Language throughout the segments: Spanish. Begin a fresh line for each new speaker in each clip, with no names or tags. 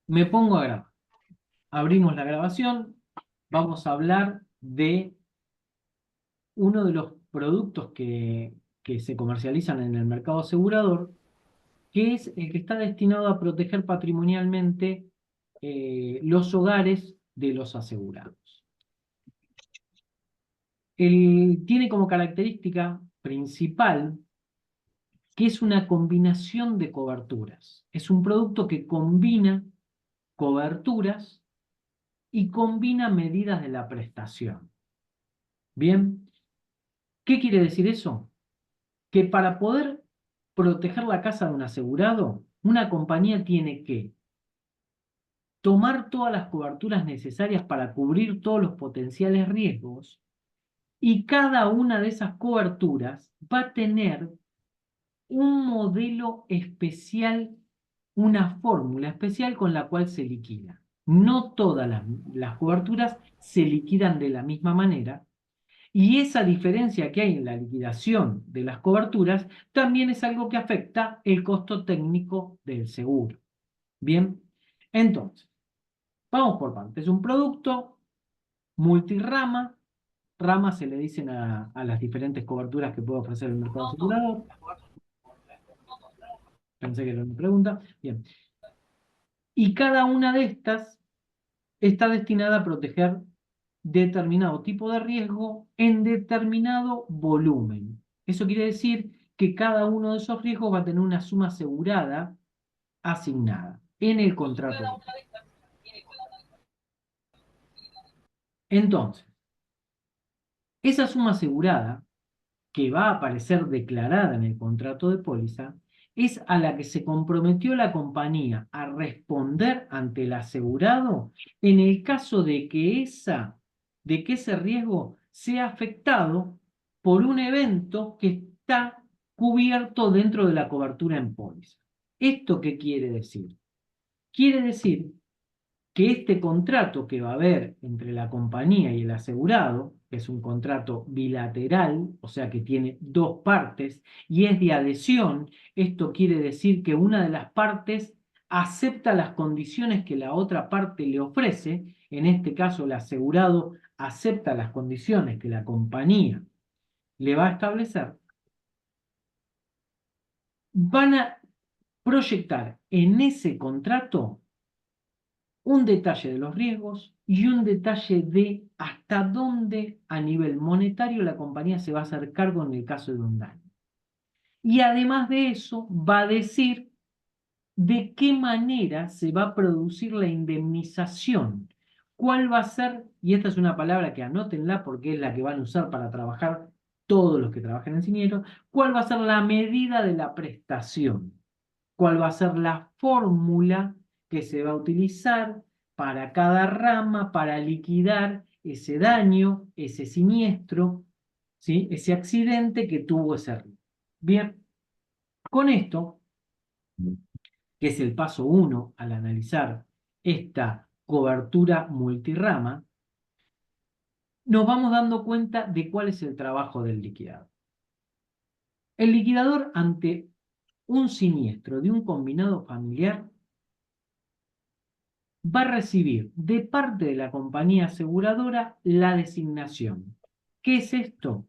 Me pongo a grabar. Abrimos la grabación. Vamos a hablar de uno de los productos que se comercializan en el mercado asegurador, que es el que está destinado a proteger patrimonialmente los hogares de los asegurados. Tiene como característica principal que es una combinación de coberturas. Es un producto que combina coberturas y combina medidas de la prestación. Bien, ¿qué quiere decir eso? Que para poder proteger la casa de un asegurado, una compañía tiene que tomar todas las coberturas necesarias para cubrir todos los potenciales riesgos, y cada una de esas coberturas va a tener un modelo especial, una fórmula especial con la cual se liquida. No todas las coberturas se liquidan de la misma manera. Y esa diferencia que hay en la liquidación de las coberturas también es algo que afecta el costo técnico del seguro. Bien, entonces, vamos por partes. Es un producto multirama. Rama se le dicen a las diferentes coberturas que puede ofrecer el mercado asegurador. Pensé que era una pregunta. Bien. Y cada una de estas está destinada a proteger determinado tipo de riesgo en determinado volumen. Eso quiere decir que cada uno de esos riesgos va a tener una suma asegurada asignada en el contrato. Entonces, esa suma asegurada que va a aparecer declarada en el contrato de póliza es a la que se comprometió la compañía a responder ante el asegurado en el caso de que ese riesgo sea afectado por un evento que está cubierto dentro de la cobertura en póliza. ¿Esto qué quiere decir? Quiere decir que este contrato que va a haber entre la compañía y el asegurado, que es un contrato bilateral, o sea que tiene dos partes y es de adhesión, esto quiere decir que una de las partes acepta las condiciones que la otra parte le ofrece, en este caso el asegurado acepta las condiciones que la compañía le va a establecer. Van a proyectar en ese contrato un detalle de los riesgos y un detalle de hasta dónde a nivel monetario la compañía se va a hacer cargo en el caso de un daño. Y además de eso, va a decir de qué manera se va a producir la indemnización. ¿Cuál va a ser? Y esta es una palabra que anótenla porque es la que van a usar para trabajar todos los que trabajen en Siniestro. ¿Cuál va a ser la medida de la prestación? ¿Cuál va a ser la fórmula que se va a utilizar para cada rama para liquidar ese daño, ese siniestro, ¿sí? Ese accidente que tuvo ese río? Bien, con esto, que es el paso 1 al analizar esta cobertura multirama, nos vamos dando cuenta de cuál es el trabajo del liquidador. El liquidador, ante un siniestro de un combinado familiar, va a recibir de parte de la compañía aseguradora la designación. ¿Qué es esto?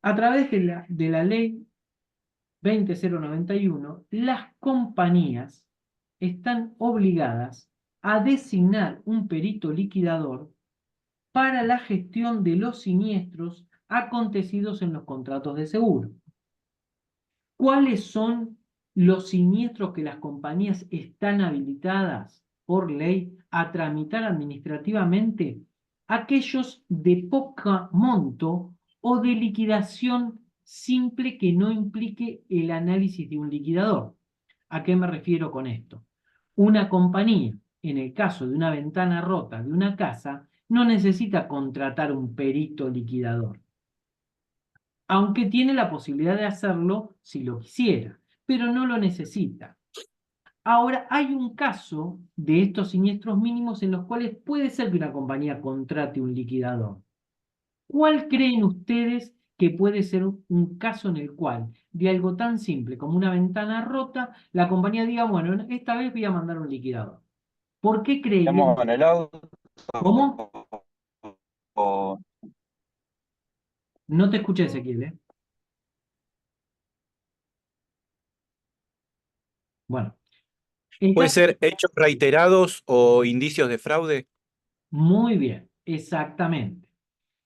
A través de la ley 20091, las compañías están obligadas a designar un perito liquidador para la gestión de los siniestros acontecidos en los contratos de seguro. ¿Cuáles son los siniestros que las compañías están habilitadas por ley a tramitar administrativamente? Aquellos de poco monto o de liquidación simple que no implique el análisis de un liquidador. ¿A qué me refiero con esto? Una compañía, en el caso de una ventana rota de una casa, no necesita contratar un perito liquidador, aunque tiene la posibilidad de hacerlo si lo quisiera, pero no lo necesita. Ahora, hay un caso de estos siniestros mínimos en los cuales puede ser que una compañía contrate un liquidador. ¿Cuál creen ustedes que puede ser un caso en el cual, de algo tan simple como una ventana rota, la compañía diga, bueno, esta vez voy a mandar un liquidador. ¿Por qué creerían?
Estamos en el auto.
¿Cómo?
o-
No te escuché, Ezequiel, ¿eh? Bueno, el
¿Puede
caso,
ser hechos reiterados o indicios de fraude?
muy bien, exactamente.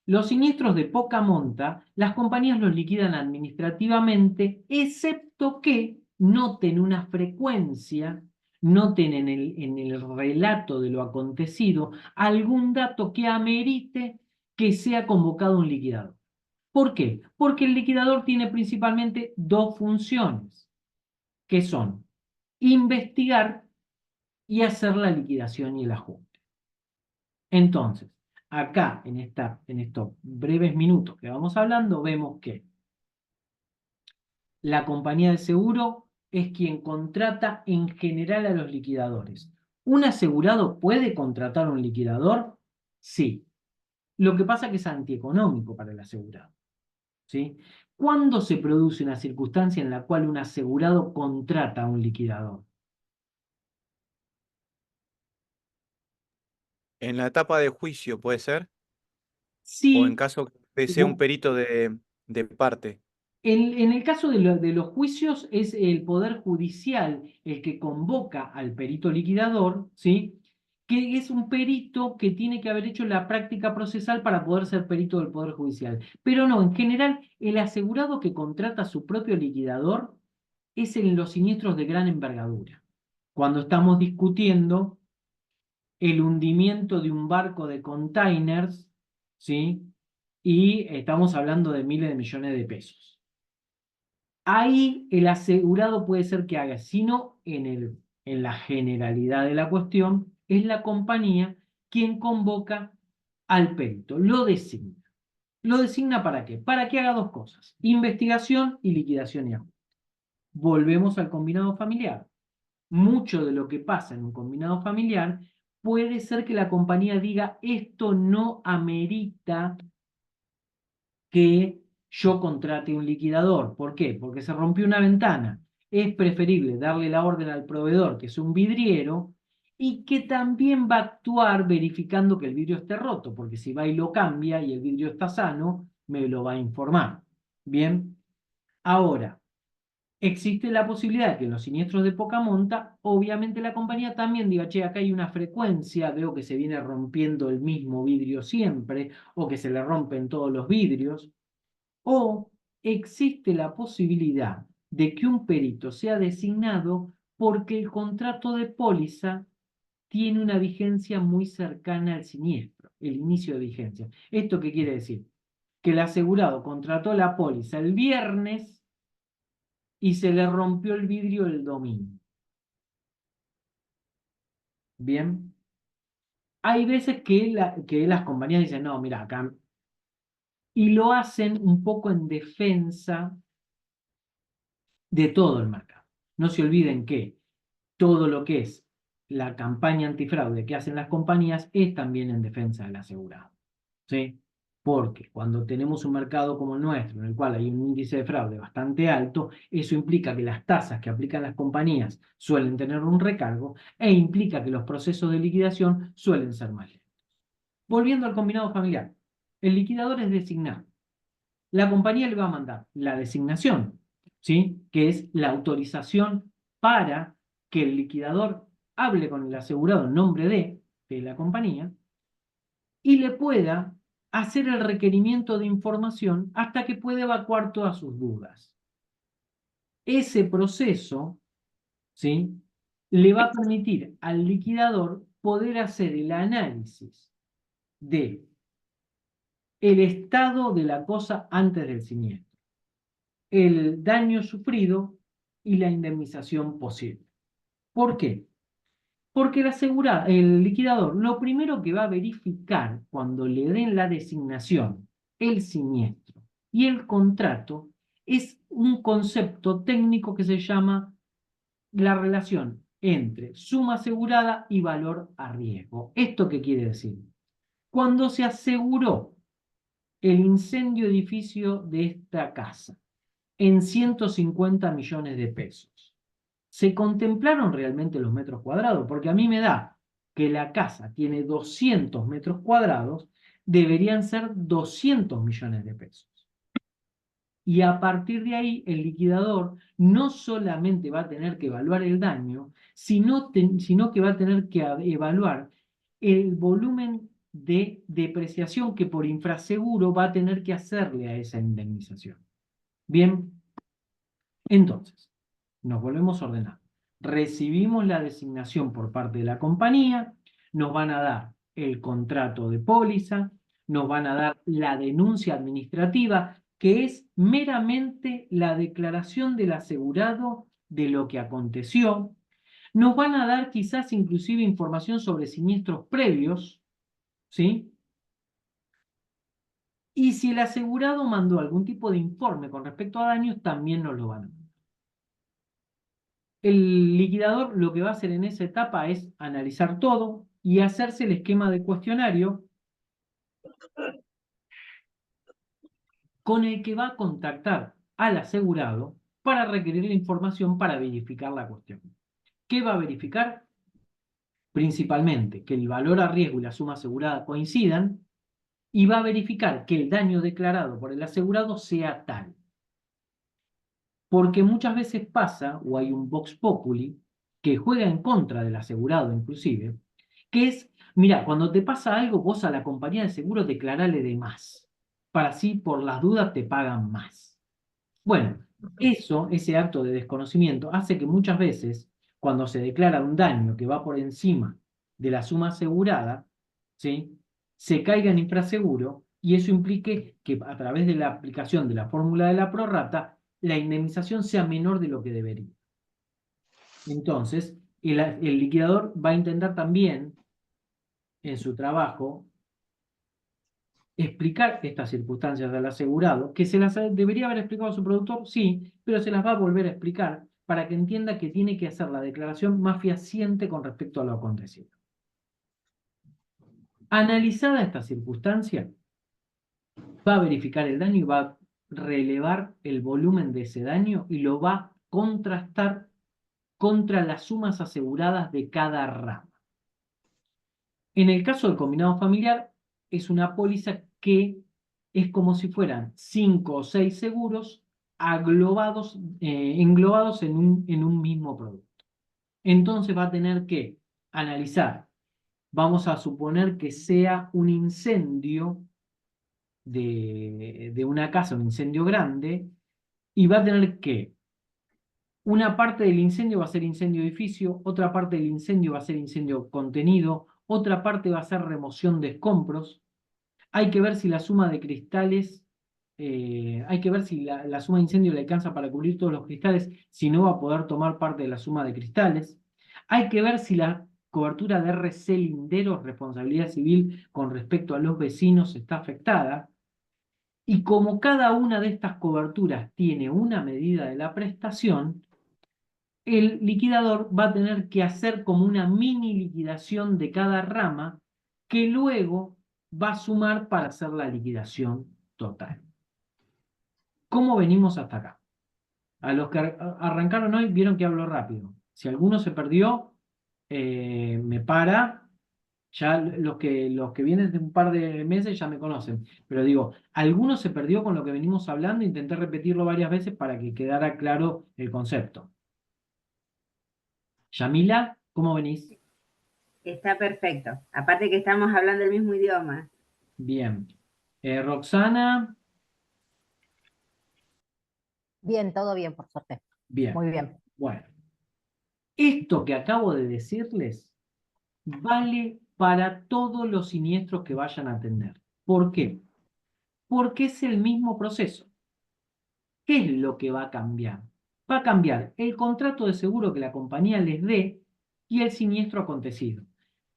Los siniestros de poca monta, las compañías los liquidan administrativamente, excepto que noten una frecuencia, noten en el relato de lo acontecido algún dato que amerite que sea convocado un liquidador. ¿Por qué? Porque el liquidador tiene principalmente dos funciones, que son investigar y hacer la liquidación y el ajuste. Entonces, acá en estos breves minutos que vamos hablando, vemos que la compañía de seguro es quien contrata en general a los liquidadores. ¿Un asegurado puede contratar a un liquidador? Sí. Lo que pasa es que es antieconómico para el asegurado. ¿Sí? ¿Cuándo se produce una circunstancia en la cual un asegurado contrata a un liquidador?
¿En la etapa de juicio puede ser? ¿O en
Sí,
caso que sea un
pero
perito de parte?
en el caso de los juicios es el Poder Judicial el que convoca al perito liquidador, ¿sí? Que es un perito que tiene que haber hecho la práctica procesal para poder ser perito del Poder Judicial. Pero no, en general, el asegurado que contrata a su propio liquidador es en los siniestros de gran envergadura. Cuando estamos discutiendo el hundimiento de un barco de containers, ¿sí? Y estamos hablando de miles de millones de pesos. Ahí el asegurado puede ser que haga, sino en la generalidad de la cuestión, es la compañía quien convoca al perito, lo designa. ¿Lo designa para qué? Para que haga dos cosas, investigación y liquidación y ajuste. Volvemos al combinado familiar. Mucho de lo que pasa en un combinado familiar puede ser que la compañía diga esto no amerita que yo contrate un liquidador. ¿Por qué? Porque se rompió una ventana. Es preferible darle la orden al proveedor, que es un vidriero, y que también va a actuar verificando que el vidrio esté roto, porque si va y lo cambia y el vidrio está sano, me lo va a informar. Bien, ahora, existe la posibilidad de que en los siniestros de poca monta, obviamente la compañía también diga, che, acá hay una frecuencia, veo que se viene rompiendo el mismo vidrio siempre, o que se le rompen todos los vidrios. O existe la posibilidad de que un perito sea designado porque el contrato de póliza tiene una vigencia muy cercana al siniestro, el inicio de vigencia. ¿Esto qué quiere decir? Que el asegurado contrató la póliza el viernes y se le rompió el vidrio el domingo. Bien. Hay veces que las compañías dicen, no, mira, acá, y lo hacen un poco en defensa de todo el mercado. No se olviden que todo lo que es la campaña antifraude que hacen las compañías es también en defensa del asegurado. ¿Sí? Porque cuando tenemos un mercado como el nuestro, en el cual hay un índice de fraude bastante alto, eso implica que las tasas que aplican las compañías suelen tener un recargo e implica que los procesos de liquidación suelen ser más lentos. Volviendo al combinado familiar, el liquidador es designado. La compañía le va a mandar la designación, ¿sí? Que es la autorización para que el liquidador hable con el asegurado en nombre de la compañía y le pueda hacer el requerimiento de información hasta que pueda evacuar todas sus dudas. Ese proceso, ¿sí? Le va a permitir al liquidador poder hacer el análisis de el estado de la cosa antes del siniestro, el daño sufrido y la indemnización posible. ¿Por qué? Porque el liquidador lo primero que va a verificar cuando le den la designación, el siniestro y el contrato es un concepto técnico que se llama la relación entre suma asegurada y valor a riesgo. ¿Esto qué quiere decir? Cuando se aseguró el incendio edificio de esta casa en 150 millones de pesos. ¿Se contemplaron realmente los metros cuadrados? Porque a mí me da que la casa tiene 200 metros cuadrados, deberían ser 200 millones de pesos. Y a partir de ahí, el liquidador no solamente va a tener que evaluar el daño, sino que va a tener que evaluar el volumen de depreciación que por infraseguro va a tener que hacerle a esa indemnización. Bien, entonces, nos volvemos a ordenar. Recibimos la designación por parte de la compañía, nos van a dar el contrato de póliza, nos van a dar la denuncia administrativa, que es meramente la declaración del asegurado de lo que aconteció. Nos van a dar quizás inclusive información sobre siniestros previos, ¿sí? Y si el asegurado mandó algún tipo de informe con respecto a daños, también nos lo van a dar. El liquidador lo que va a hacer en esa etapa es analizar todo y hacerse el esquema de cuestionario con el que va a contactar al asegurado para requerir la información para verificar la cuestión. ¿Qué va a verificar? Principalmente que el valor a riesgo y la suma asegurada coincidan, y va a verificar que el daño declarado por el asegurado sea tal. Porque muchas veces pasa, o hay un vox populi, que juega en contra del asegurado inclusive, que es, mira, cuando te pasa algo, vos a la compañía de seguro declarale de más, para así por las dudas te pagan más. Bueno, ese acto de desconocimiento hace que muchas veces, cuando se declara un daño que va por encima de la suma asegurada, ¿sí?, se caiga en infraseguro, y eso implique que a través de la aplicación de la fórmula de la prorrata, la indemnización sea menor de lo que debería. Entonces, el liquidador va a intentar también, en su trabajo, explicar estas circunstancias al asegurado, que se las debería haber explicado a su productor, sí, pero se las va a volver a explicar para que entienda que tiene que hacer la declaración más fehaciente con respecto a lo acontecido. Analizada esta circunstancia, va a verificar el daño y va a relevar el volumen de ese daño y lo va a contrastar contra las sumas aseguradas de cada rama. En el caso del combinado familiar, es una póliza que es como si fueran 5 o 6 seguros englobados en un mismo producto. Entonces va a tener que analizar, vamos a suponer que sea un incendio de una casa, un incendio grande, y va a tener que, una parte del incendio va a ser incendio edificio, otra parte del incendio va a ser incendio contenido, otra parte va a ser remoción de escombros. Hay que ver si la suma de cristales, hay que ver si la suma de incendio le alcanza para cubrir todos los cristales, si no va a poder tomar parte de la suma de cristales. Hay que ver si la cobertura de RC Linderos, responsabilidad civil con respecto a los vecinos, está afectada. Y como cada una de estas coberturas tiene una medida de la prestación, el liquidador va a tener que hacer como una mini liquidación de cada rama, que luego va a sumar para hacer la liquidación total. ¿Cómo venimos hasta acá? A los que arrancaron hoy vieron que hablo rápido. Si alguno se perdió, me para. Ya los que vienen de un par de meses ya me conocen. Pero digo, alguno se perdió con lo que venimos hablando, intenté repetirlo varias veces para que quedara claro el concepto. Yamila, ¿cómo venís?
Está perfecto. Aparte que estamos hablando el mismo idioma.
Bien. Roxana,
Bien, todo bien, por suerte.
bien.
Muy bien.
Bueno, esto que acabo de decirles vale para todos los siniestros que vayan a atender. ¿Por qué? Porque es el mismo proceso. ¿Qué es lo que va a cambiar? Va a cambiar el contrato de seguro que la compañía les dé y el siniestro acontecido.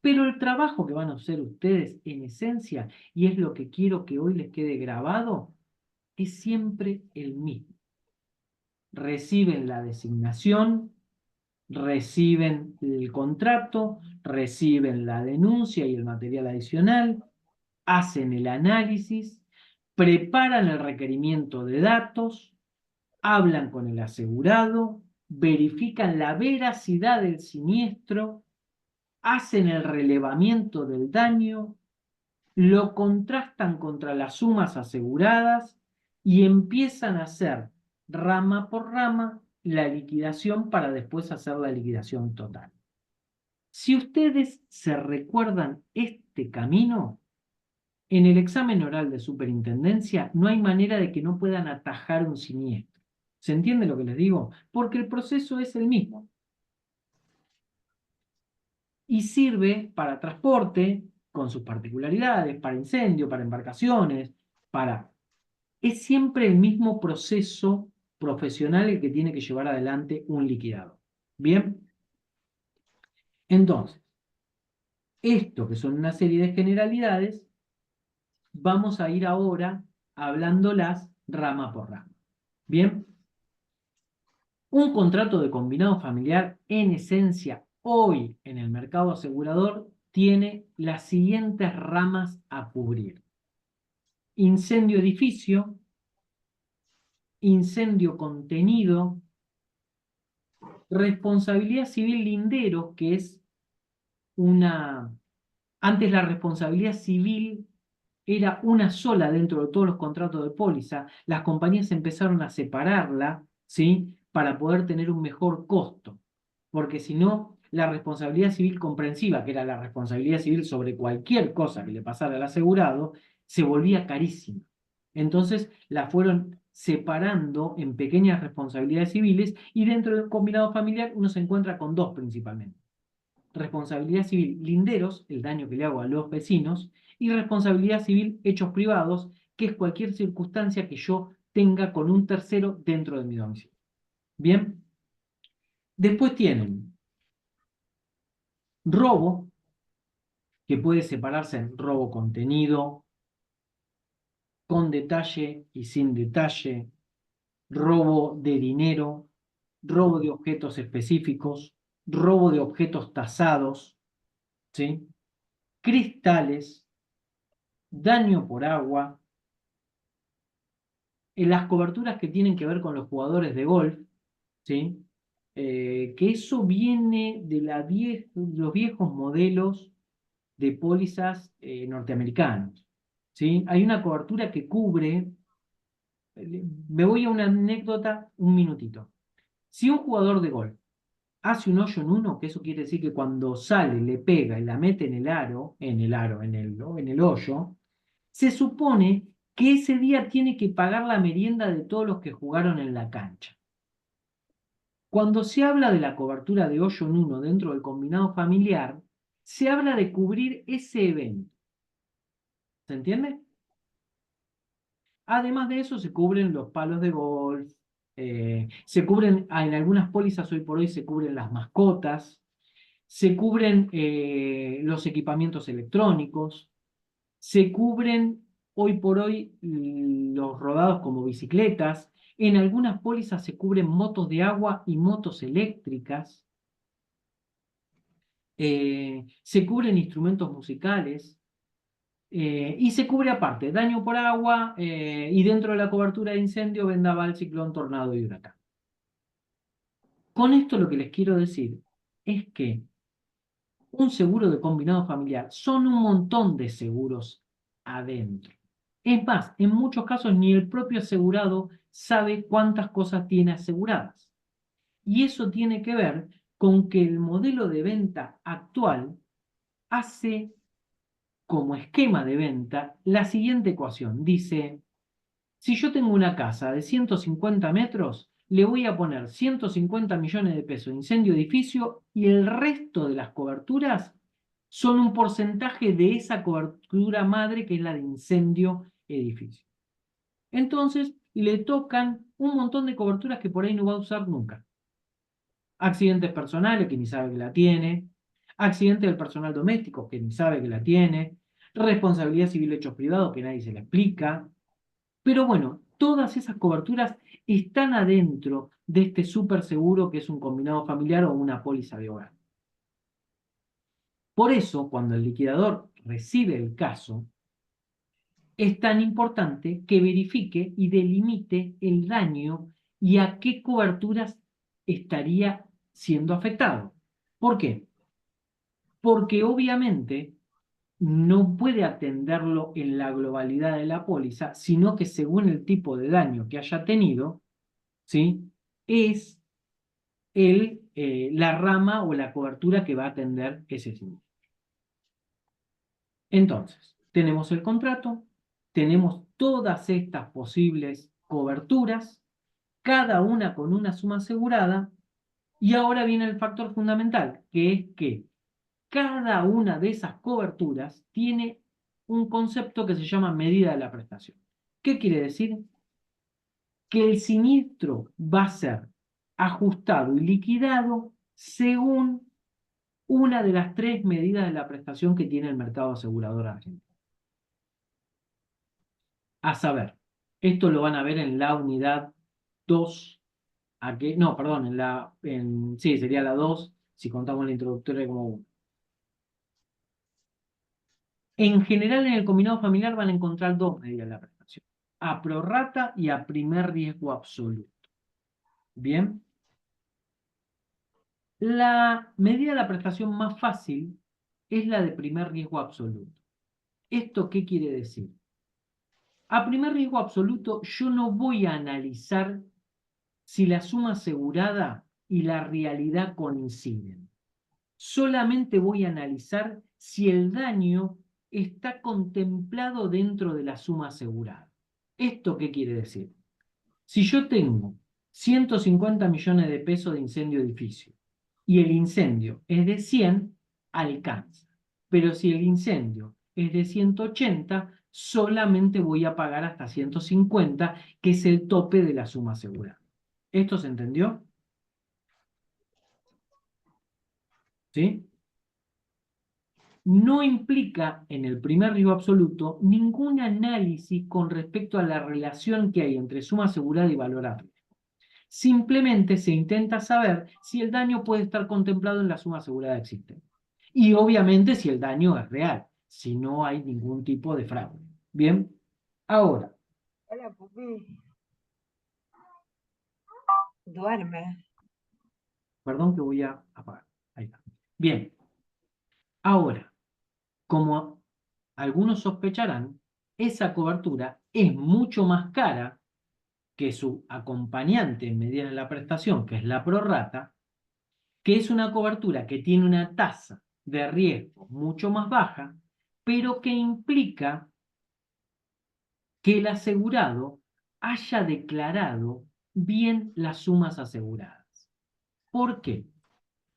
Pero el trabajo que van a hacer ustedes en esencia, y es lo que quiero que hoy les quede grabado, es siempre el mismo. Reciben la designación, reciben el contrato, reciben la denuncia y el material adicional, hacen el análisis, preparan el requerimiento de datos, hablan con el asegurado, verifican la veracidad del siniestro, hacen el relevamiento del daño, lo contrastan contra las sumas aseguradas y empiezan a hacer rama por rama la liquidación para después hacer la liquidación total. Si ustedes se recuerdan este camino, en el examen oral de superintendencia no hay manera de que no puedan atajar un siniestro. ¿Se entiende lo que les digo? Porque el proceso es el mismo. Y sirve para transporte, con sus particularidades, para incendio, para embarcaciones, para... Es siempre el mismo proceso profesional el que tiene que llevar adelante un liquidador. ¿Bien? Entonces, esto que son una serie de generalidades, vamos a ir ahora hablándolas rama por rama. ¿Bien? Un contrato de combinado familiar, en esencia, hoy en el mercado asegurador, tiene las siguientes ramas a cubrir. Incendio edificio, incendio contenido, responsabilidad civil lindero, que es una... Antes la responsabilidad civil era una sola dentro de todos los contratos de póliza. Las compañías empezaron a separarla, ¿sí? Para poder tener un mejor costo. Porque si no, la responsabilidad civil comprensiva, que era la responsabilidad civil sobre cualquier cosa que le pasara al asegurado, se volvía carísima. Entonces la fueron separando en pequeñas responsabilidades civiles y dentro de un combinado familiar uno se encuentra con dos principalmente. Responsabilidad civil linderos, el daño que le hago a los vecinos, y responsabilidad civil hechos privados, que es cualquier circunstancia que yo tenga con un tercero dentro de mi domicilio. Bien. Después tienen robo, que puede separarse en robo contenido, con detalle y sin detalle, robo de dinero, robo de objetos específicos, robo de objetos tasados, ¿sí? Cristales, daño por agua, en las coberturas que tienen que ver con los jugadores de golf, ¿sí? Que eso viene de los viejos modelos de pólizas norteamericanos, ¿sí? Hay una cobertura que cubre, me voy a una anécdota un minutito. Si un jugador de golf hace un hoyo en uno, que eso quiere decir que cuando sale, le pega y la mete en el hoyo, se supone que ese día tiene que pagar la merienda de todos los que jugaron en la cancha. Cuando se habla de la cobertura de hoyo en uno dentro del combinado familiar, se habla de cubrir ese evento. ¿Se entiende? Además de eso, se cubren los palos de golf, se cubren, en algunas pólizas hoy por hoy se cubren las mascotas, se cubren los equipamientos electrónicos, se cubren hoy por hoy los rodados como bicicletas, en algunas pólizas se cubren motos de agua y motos eléctricas, se cubren instrumentos musicales, y se cubre aparte, daño por agua, y dentro de la cobertura de incendio, vendaval, ciclón, tornado y huracán. Con esto lo que les quiero decir es que un seguro de combinado familiar son un montón de seguros adentro. Es más, en muchos casos ni el propio asegurado sabe cuántas cosas tiene aseguradas. Y eso tiene que ver con que el modelo de venta actual hace como esquema de venta la siguiente ecuación. Dice, si yo tengo una casa de 150 metros, le voy a poner 150 millones de pesos de incendio edificio y el resto de las coberturas son un porcentaje de esa cobertura madre que es la de incendio edificio. Entonces, le tocan un montón de coberturas que por ahí no va a usar nunca. Accidentes personales, que ni sabe que la tiene. Accidente del personal doméstico, que ni sabe que la tiene. Responsabilidad civil de hechos privados, que nadie se la explica. Pero bueno, todas esas coberturas están adentro de este súper seguro que es un combinado familiar o una póliza de hogar. Por eso, cuando el liquidador recibe el caso, es tan importante que verifique y delimite el daño y a qué coberturas estaría siendo afectado. ¿Por qué? Porque obviamente no puede atenderlo en la globalidad de la póliza, sino que según el tipo de daño que haya tenido, ¿sí? Es la rama o la cobertura que va a atender ese siniestro. Entonces, tenemos el contrato, tenemos todas estas posibles coberturas, cada una con una suma asegurada, y ahora viene el factor fundamental, que es que cada una de esas coberturas tiene un concepto que se llama medida de la prestación. ¿Qué quiere decir? Que el siniestro va a ser ajustado y liquidado según una de las 3 medidas de la prestación que tiene el mercado asegurador argentino. A saber, esto lo van a ver en la unidad 2, no, perdón, sí, sería la 2, si contamos la introductoria como 1. En general, en el combinado familiar van a encontrar 2 medidas de la prestación: a prorrata y a primer riesgo absoluto. Bien. La medida de la prestación más fácil es la de primer riesgo absoluto. ¿Esto qué quiere decir? A primer riesgo absoluto, yo no voy a analizar si la suma asegurada y la realidad coinciden. Solamente voy a analizar si el daño está contemplado dentro de la suma asegurada. ¿Esto qué quiere decir? Si yo tengo 150 millones de pesos de incendio de edificio y el incendio es de 100, alcanza. Pero si el incendio es de 180, solamente voy a pagar hasta 150, que es el tope de la suma asegurada. ¿Esto se entendió? ¿Sí? No implica en el primer riesgo absoluto ningún análisis con respecto a la relación que hay entre suma asegurada y valor a riesgo. Simplemente se intenta saber si el daño puede estar contemplado en la suma asegurada existente. Y obviamente si el daño es real, si no hay ningún tipo de fraude. Bien, ahora.
Hola, Pupi. Duerme.
Perdón que voy a apagar. Ahí está. Bien, ahora, como algunos sospecharán, esa cobertura es mucho más cara que su acompañante en medida de la prestación, que es la prorrata, que es una cobertura que tiene una tasa de riesgo mucho más baja, pero que implica que el asegurado haya declarado bien las sumas aseguradas. ¿Por qué?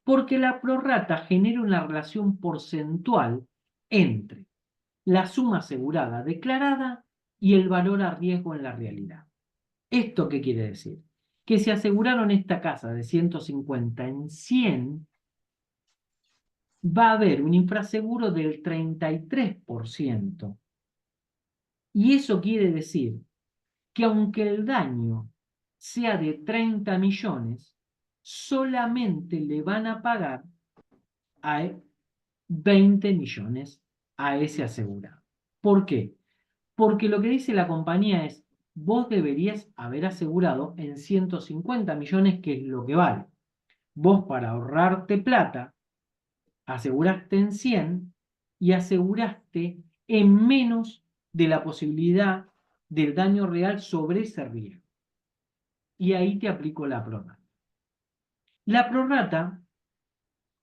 Porque la prorrata genera una relación porcentual entre la suma asegurada declarada y el valor a riesgo en la realidad. ¿Esto qué quiere decir? Que si aseguraron esta casa de 150 en 100, va a haber un infraseguro del 33%. Y eso quiere decir que aunque el daño sea de 30 millones, solamente le van a pagar a 20 millones a ese asegurado. ¿Por qué? Porque lo que dice la compañía es: vos deberías haber asegurado en 150 millones, que es lo que vale. Vos, para ahorrarte plata, aseguraste en 100 y aseguraste en menos de la posibilidad del daño real sobre ese riesgo. Y ahí te aplico la prorrata. La prorrata,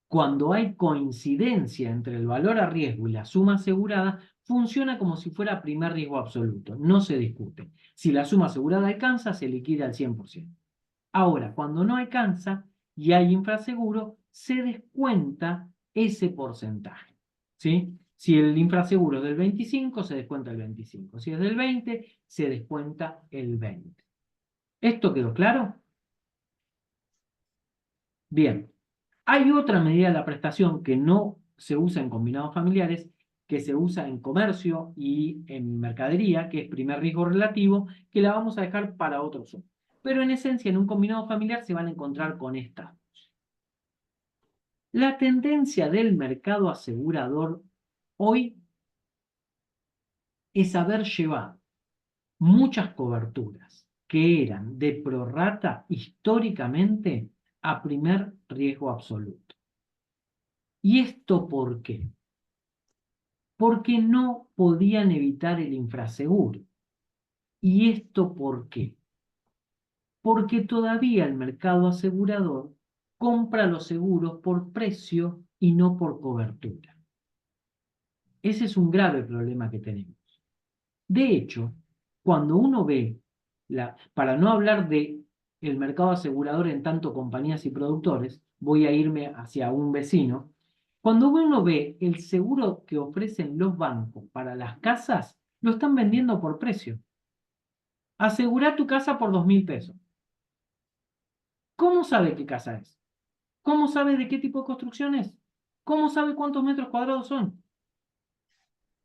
cuando hay coincidencia entre el valor a riesgo y la suma asegurada, funciona como si fuera primer riesgo absoluto. No se discute. Si la suma asegurada alcanza, se liquida al 100%. Ahora, cuando no alcanza y hay infraseguro, se descuenta ese porcentaje. ¿Sí? Si el infraseguro es del 25, se descuenta el 25. Si es del 20, se descuenta el 20. ¿Esto quedó claro? Bien. Hay otra medida de la prestación que no se usa en combinados familiares, que se usa en comercio y en mercadería, que es primer riesgo relativo, que la vamos a dejar para otro Zoom. Pero en esencia, en un combinado familiar se van a encontrar con estas dos. La tendencia del mercado asegurador hoy es haber llevado muchas coberturas que eran de prorrata históricamente a primer riesgo absoluto. ¿Y esto por qué? Porque no podían evitar el infraseguro. ¿Y esto por qué? Porque todavía el mercado asegurador compra los seguros por precio y no por cobertura. Ese es un grave problema que tenemos. De hecho, cuando uno ve, para no hablar de el mercado asegurador en tanto compañías y productores, voy a irme hacia un vecino. Cuando uno ve el seguro que ofrecen los bancos para las casas, lo están vendiendo por precio. Asegura tu casa por 2.000 pesos. ¿Cómo sabe qué casa es? ¿Cómo sabe de qué tipo de construcción es? ¿Cómo sabe cuántos metros cuadrados son?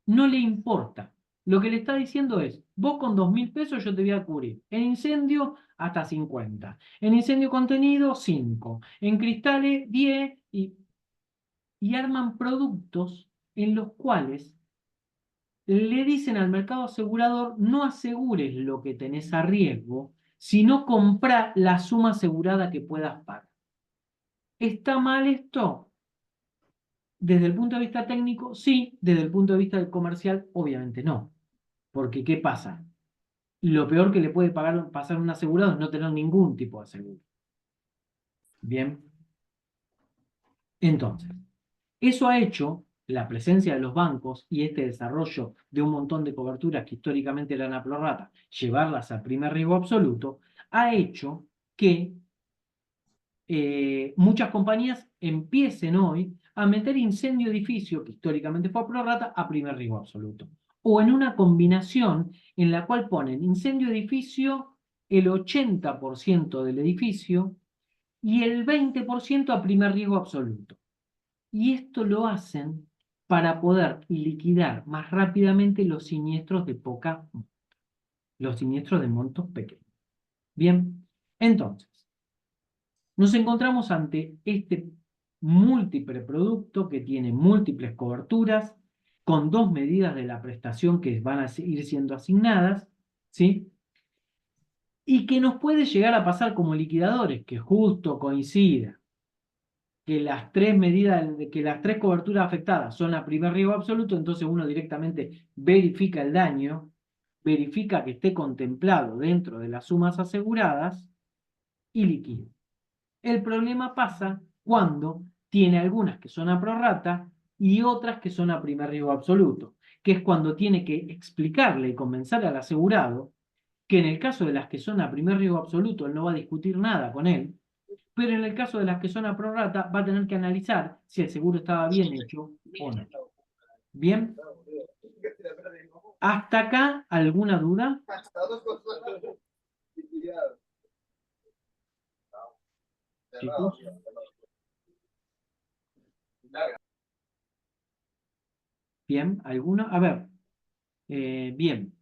No le importa. Lo que le está diciendo es, vos con 2.000 pesos yo te voy a cubrir. En incendio, hasta 50. En incendio contenido, 5. En cristales, 10. Y arman productos en los cuales le dicen al mercado asegurador, no asegures lo que tenés a riesgo, sino comprá la suma asegurada que puedas pagar. ¿Está mal esto? Desde el punto de vista técnico, sí. Desde el punto de vista comercial, obviamente no. Porque, ¿qué pasa? Lo peor que le puede pasar a un asegurado es no tener ningún tipo de seguro. Bien. Entonces, eso ha hecho la presencia de los bancos y este desarrollo de un montón de coberturas que históricamente eran a prorrata, llevarlas al primer riesgo absoluto, ha hecho que muchas compañías empiecen hoy a meter incendio edificio, que históricamente fue a prorrata, a primer riesgo absoluto. O en una combinación en la cual ponen incendio edificio el 80% del edificio y el 20% a primer riesgo absoluto. Y esto lo hacen para poder liquidar más rápidamente los siniestros de los siniestros de montos pequeños. Bien, entonces, nos encontramos ante este múltiple producto que tiene múltiples coberturas, con dos medidas de la prestación que van a ir siendo asignadas, ¿sí? Y que nos puede llegar a pasar como liquidadores, que justo coincida que las tres medidas, que las tres coberturas afectadas son a primer riesgo absoluto, entonces uno directamente verifica el daño, verifica que esté contemplado dentro de las sumas aseguradas y liquida. El problema pasa cuando tiene algunas que son a prorrata y otras que son a primer riesgo absoluto, que es cuando tiene que explicarle y convencer al asegurado que en el caso de las que son a primer riesgo absoluto, él no va a discutir nada con él, pero en el caso de las que son a prorrata, va a tener que analizar si el seguro estaba bien hecho o no. ¿Bien? ¿Hasta acá alguna duda? Chicos. Bien, ¿alguna? A ver, bien.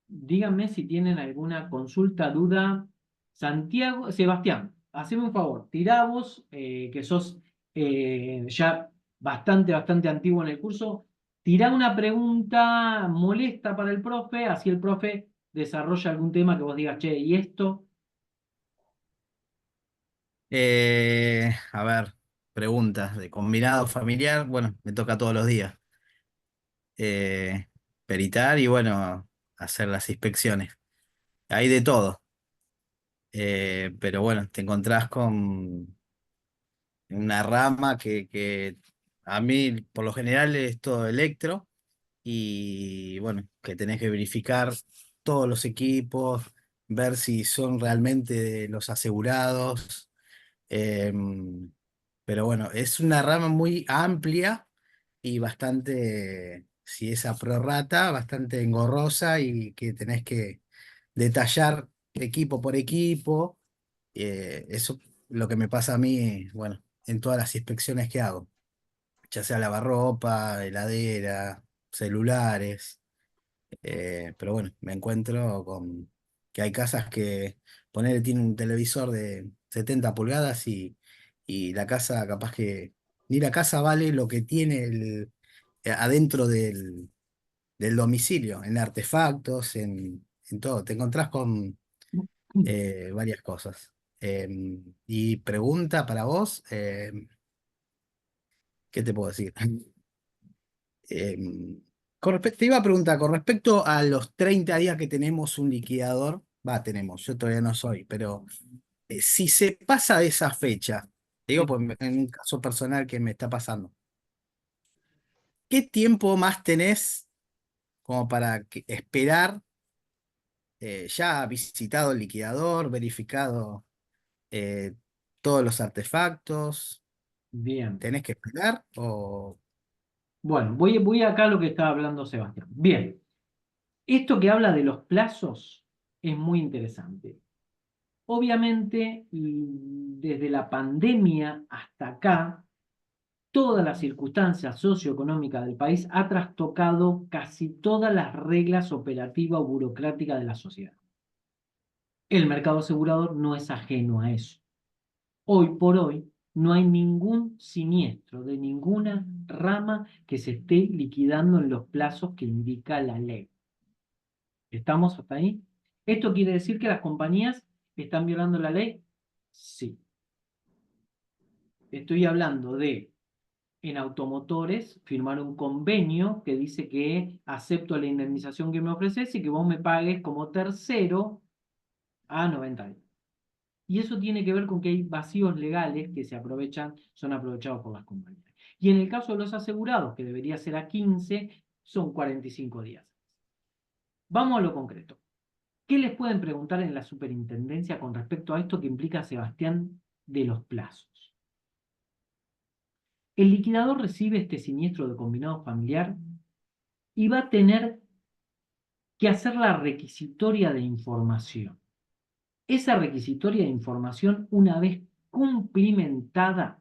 Díganme si tienen alguna consulta, duda. Santiago, Sebastián, haceme un favor, tirá vos, que sos ya bastante antiguo en el curso, tirá una pregunta molesta para el profe, así el profe desarrolla algún tema que vos digas, che, ¿y esto?
A ver, preguntas de combinado familiar. Bueno, me toca todos los días. Eh, Peritar y bueno, hacer las inspecciones. Hay de todo. Pero bueno, te encontrás con una rama que a mí por lo general es todo electro y bueno, que tenés que verificar todos los equipos, ver si son realmente los asegurados. em, pero bueno, es una rama muy amplia y bastante, si es a prorrata, bastante engorrosa y que tenés que detallar equipo por equipo. Eso lo que me pasa a mí, bueno, en todas las inspecciones que hago, ya sea lavarropa, heladera, celulares. Pero bueno, me encuentro con que hay casas que poner tiene un televisor de 70 pulgadas y la casa capaz que ni la casa vale lo que tiene adentro del domicilio, en artefactos, en todo. Te encontrás con varias cosas. Y pregunta para vos, ¿qué te puedo decir? Te iba a preguntar, con respecto a los 30 días que tenemos un liquidador, yo todavía no soy, pero si se pasa de esa fecha, te digo pues, en un caso personal que me está pasando, ¿qué tiempo más tenés como para esperar? Ya visitado el liquidador, verificado eh, todos los artefactos,
Bien.
¿tenés que esperar o...?
Bueno, voy acá a lo que estaba hablando Sebastián. Bien. Esto que habla de los plazos es muy interesante. Obviamente, desde la pandemia hasta acá, toda la circunstancia socioeconómica del país ha trastocado casi todas las reglas operativas o burocráticas de la sociedad. El mercado asegurador no es ajeno a eso. Hoy por hoy no hay ningún siniestro de ninguna rama que se esté liquidando en los plazos que indica la ley. ¿Estamos hasta ahí? ¿Esto quiere decir que las compañías están violando la ley? Sí. Estoy hablando de, en automotores, firmar un convenio que dice que acepto la indemnización que me ofreces y que vos me pagues como tercero a 90 días. Y eso tiene que ver con que hay vacíos legales que son aprovechados por las compañías. Y en el caso de los asegurados, que debería ser a 15, son 45 días. Vamos a lo concreto. ¿Qué les pueden preguntar en la superintendencia con respecto a esto que implica Sebastián de los plazos? El liquidador recibe este siniestro de combinado familiar y va a tener que hacer la requisitoria de información. Esa requisitoria de información, una vez cumplimentada,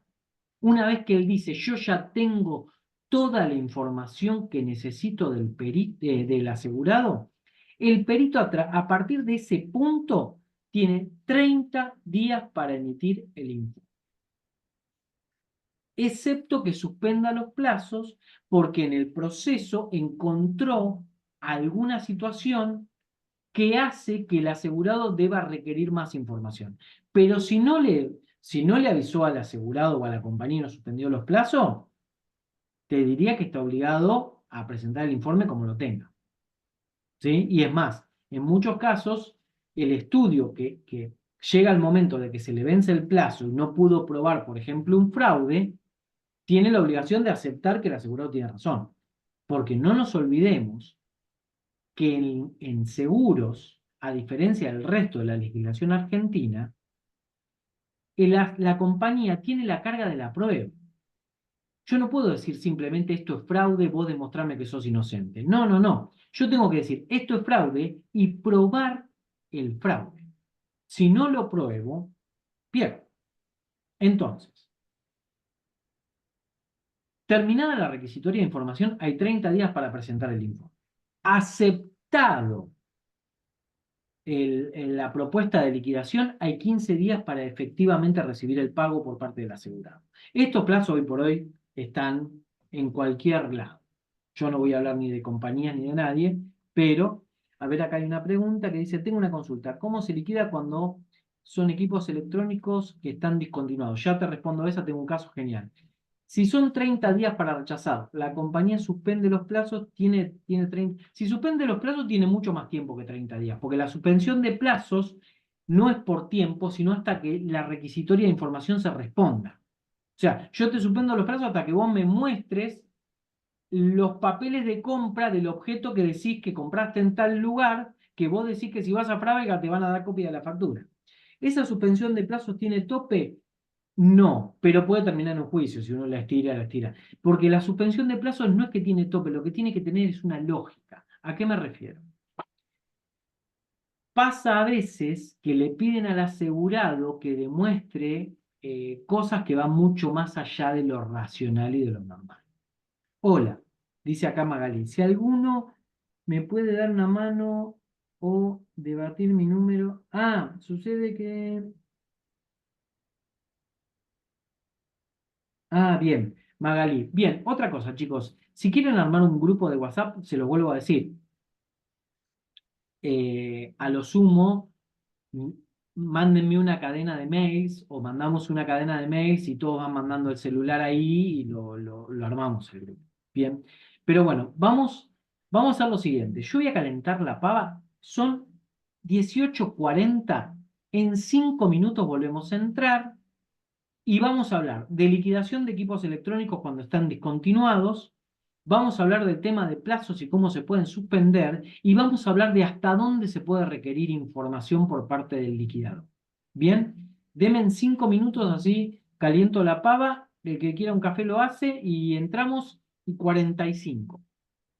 una vez que él dice, yo ya tengo toda la información que necesito del asegurado, el perito a partir de ese punto tiene 30 días para emitir el informe. Excepto que suspenda los plazos porque en el proceso encontró alguna situación que hace que el asegurado deba requerir más información. Pero si no le avisó al asegurado o a la compañía y no suspendió los plazos, te diría que está obligado a presentar el informe como lo tenga. ¿Sí? Y es más, en muchos casos, el estudio que llega al momento de que se le vence el plazo y no pudo probar, por ejemplo, un fraude, tiene la obligación de aceptar que el asegurado tiene razón. Porque no nos olvidemos que en seguros, a diferencia del resto de la legislación argentina, la compañía tiene la carga de la prueba. Yo no puedo decir simplemente esto es fraude, vos demostrarme que sos inocente. No, no, no. Yo tengo que decir esto es fraude y probar el fraude. Si no lo pruebo, pierdo. Entonces, terminada la requisitoria de información, hay 30 días para presentar el informe. Aceptado la propuesta de liquidación, hay 15 días para efectivamente recibir el pago por parte del asegurado. Estos plazos hoy por hoy están en cualquier lado. Yo no voy a hablar ni de compañías ni de nadie, pero, a ver, acá hay una pregunta que dice, tengo una consulta, ¿cómo se liquida cuando son equipos electrónicos que están discontinuados? Ya te respondo a esa, tengo un caso genial. Si son 30 días para rechazar, la compañía suspende los plazos, tiene 30. Si suspende los plazos, tiene mucho más tiempo que 30 días, porque la suspensión de plazos no es por tiempo, sino hasta que la requisitoria de información se responda. O sea, yo te suspendo los plazos hasta que vos me muestres los papeles de compra del objeto que decís que compraste en tal lugar, que vos decís que si vas a Frávega te van a dar copia de la factura. ¿Esa suspensión de plazos tiene tope? No, pero puede terminar en un juicio si uno la estira, la estira. Porque la suspensión de plazos no es que tiene tope, lo que tiene que tener es una lógica. ¿A qué me refiero? Pasa a veces que le piden al asegurado que demuestre cosas que van mucho más allá de lo racional y de lo normal. Hola, dice acá Magali, si alguno me puede dar una mano o debatir mi número. Ah, sucede que... Ah, bien. Magalí. Bien, otra cosa, chicos. Si quieren armar un grupo de WhatsApp, se los vuelvo a decir. A lo sumo, mándenme una cadena de mails o mandamos una cadena de mails y todos van mandando el celular ahí y lo armamos el grupo. Bien. Pero bueno, vamos a hacer lo siguiente. Yo voy a calentar la pava. Son 18:40. En 5 minutos volvemos a entrar. Y vamos a hablar de liquidación de equipos electrónicos cuando están discontinuados, vamos a hablar del tema de plazos y cómo se pueden suspender, y vamos a hablar de hasta dónde se puede requerir información por parte del liquidador. Bien, denme en 5 minutos así, caliento la pava, el que quiera un café lo hace, y entramos y 45.